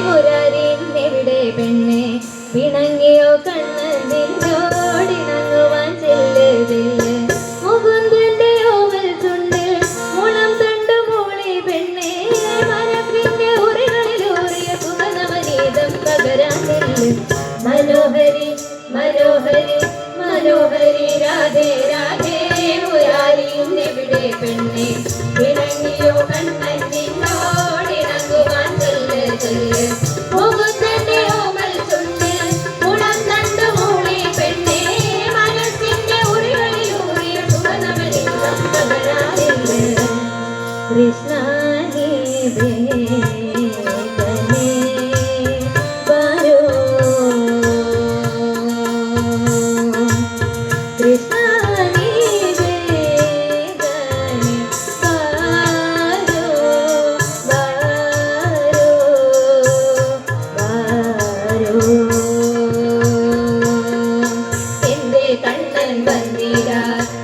മുരാരിന്നെവിടെ പെണ്ണെ പിണങ്ങിയോ കണ്ണ് നിന്നോടിണങ്ങുവാൻ ചെല്ലുതില്ല മുകുന്ദന്റെ ഓവൽ ചുണ്ടിൽ മുളം തണ്ടു മൂളി പെണ്ണെ മരപ്പിന്റെ ഉറികളിലൂറിയ സുഗന്ധമനീതം പകരാൻ ചെല്ല് മനോഹരി മനോഹരി മനോഹരി രാധേ രാധേ മുരാരിന്നെവിടെ പെണ്ണെ പിണങ്ങിയോ കണ്ണൻ നിന്നോടിണങ്ങുവാൻ ചെല്ല് ചെല്ല് മുകുന്ദന്റെ ഓമൽ ചുണ്ടിൽ മുളം തണ്ടു മൂളി പെണ്ണെ മനസ്സിന്റെ ഉറികളിലൂറിയ സുഗന്ധമനീതം പകരാനില്ല കൃഷ്ണ നീ വേഗനേ വരൂ കൃഷ്ണ നീ വേഗനേ വരൂ വരൂ വരൂ എന്റെ കണ്ണൻ വന്നില്ല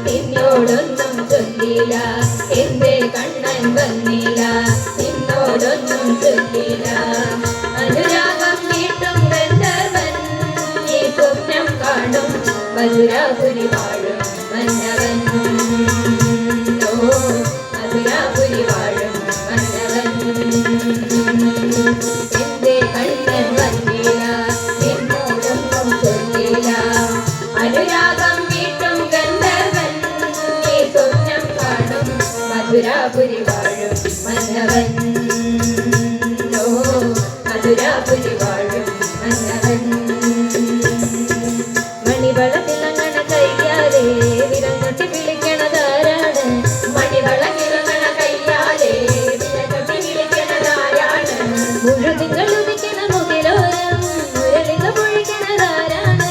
നിന്നോടൊന്നും ചൊല്ലില്ല എന്റെ കണ്ണൻ വന്നില്ല നിന്നോടൊന്നും ചൊല്ലില്ല അനുരാഗം വീട്ടും ഗന്ധർവൻ ഈ സ്വപ്നം കാണും മധുരാപുരി വാഴും മന്നവൻ ഓ മധുരാപുരി വാഴും മന്നവൻ എന്റെ കണ്ണൻ വന്നില്ല നിന്നോടൊന്നും ചൊല്ലില്ല അനുരാഗം വീട്ടും ഗന്ധർവൻ ഈ സ്വപ്നം കാണും മധുരാപുരി വാഴും മന്നവൻ ഓ മധുരാപുരി വാഴും മന്നവൻ മണിവളത്തിലങ്ങണ കയ്യാലേ വിരൽ തൊട്ടി വിളിക്കണതാരാണ് മണിവളത്തിലങ്ങണ കയ്യാലേ വിരൽ തൊട്ടി വിളിക്കണതാരാണ് മുഴുതിങ്കൾ ഉദിക്കണ മുകിലോരം മുരളിക പൊഴിക്കണതാരാണ്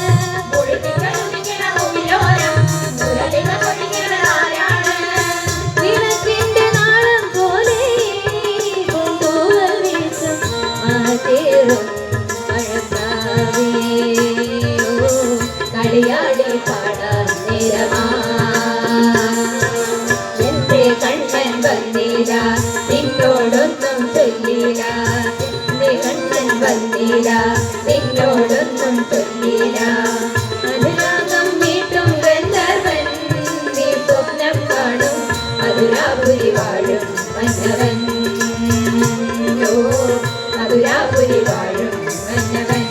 മുഴുതിങ്കൾ ഉദിക്കണ മുകിലോരം മുരളിക പൊഴിക്കണതാരാണ് വിളക്കിന്റെ നാളം പോലെ പൂന്തൂവൽ വീശും മാറ്റേറും മഴക്കാവേ കളിയാടി പാടാൻ നേരമാ എന്റെ കണ്ണൻ വന്നില്ല നിന്നോടൊന്നും ചൊല്ലില്ല എന്റെ കണ്ണൻ വന്നില്ല നിന്നോടൊന്നും ചൊല്ലില്ല അനുരാഗം വീട്ടും ഗന്ധർവൻ നീ സ്വപ്നം കാണും മധുരാപുരി വാഴും മന്നവൻ ഓ മധുരാപുരി വാഴും മന്നവൻ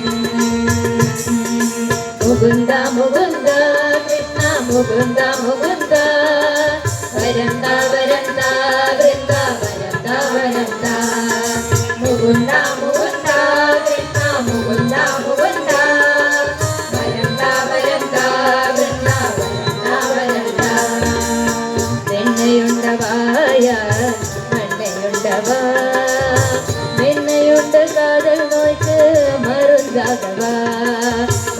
മുകുന്ദ മുകുന്ദ കൃഷ്ണ മുകുന്ദ മുകുന്ദ വരന്ദ വരന്ദ വൃന്ദ വരന്ദ വരന്ദ മുകുന്ദ മുകുന്ദ കൃഷ്ണ മുകുന്ദ മുകുന്ദ വരന്ദ വരന്ദ വൃന്ദ വരന്ദ വരന്ദ വെണ്ണയുണ്ടവായ മണ്ണയുണ്ടവാ വെണ്ണയുണ്ട് കാതൽ നോയ്ക്ക് മരുന്നാകവാ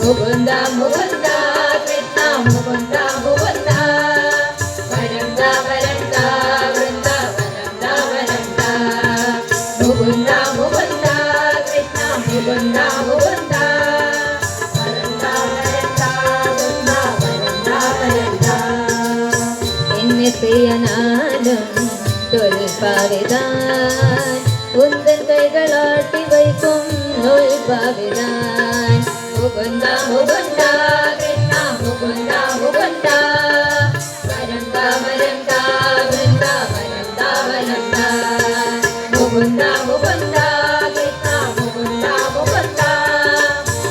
മുകുന്ദ മുകുന്ദ കൃഷ്ണ മുകുന്ദ മുകുന്ദ വരന്ദ വരന്ദ വൃന്ദ വരന്ദ വരന്ദ മുകുന്ദ മുകുന്ദ കൃഷ്ണ മുകുന്ദ മുകുന്ദ വരന്ദ വരന്ദ വൃന്ദ വരന്ദ വരന്ദ എന്നെ പ്രിയനാലും തൊൽപാവിതാൻ ഉന്തൻ കൈകളാട്ടി വയ്ക്കും നൊൽപാവിതാൻ മുകുന്ദ മുകുന്ദ കൃഷ്ണ മുകുന്ദ മുകുന്ദ വരന്ദ വരന്ദ വൃന്ദ വരന്ദ വരന്ദ മുകുന്ദ മുകുന്ദ കൃഷ്ണ മുകുന്ദ മുകുന്ദ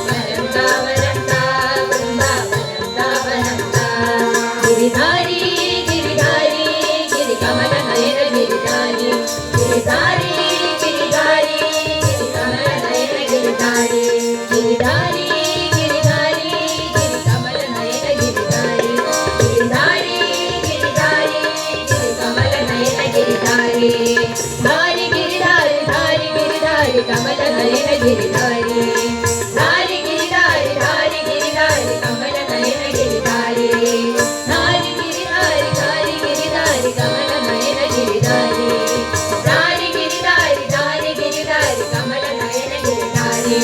വരന്ദ വരന്ദ വൃന്ദ വരന്ദ വരന്ദ ഗിരിധാരി ഗിരിധാരി ഗിരികമല നയന ഗിരിധാരി ഗിരിധാരി ഗിരിധാരി ഗിരികമല നയന ഗിരിധാരി ഗിരിധാരി धारी गिरिधारी धारी गिरिधारी कमल नयन गिरिधारी धारी गिरिधारी धारी गिरिधारी कमल नयन गिरिधारी धारी गिरिधारी धारी गिरिधारी कमल नयन गिरिधारी धारी गिरिधारी धारी गिरिधारी कमल नयन गिरिधारी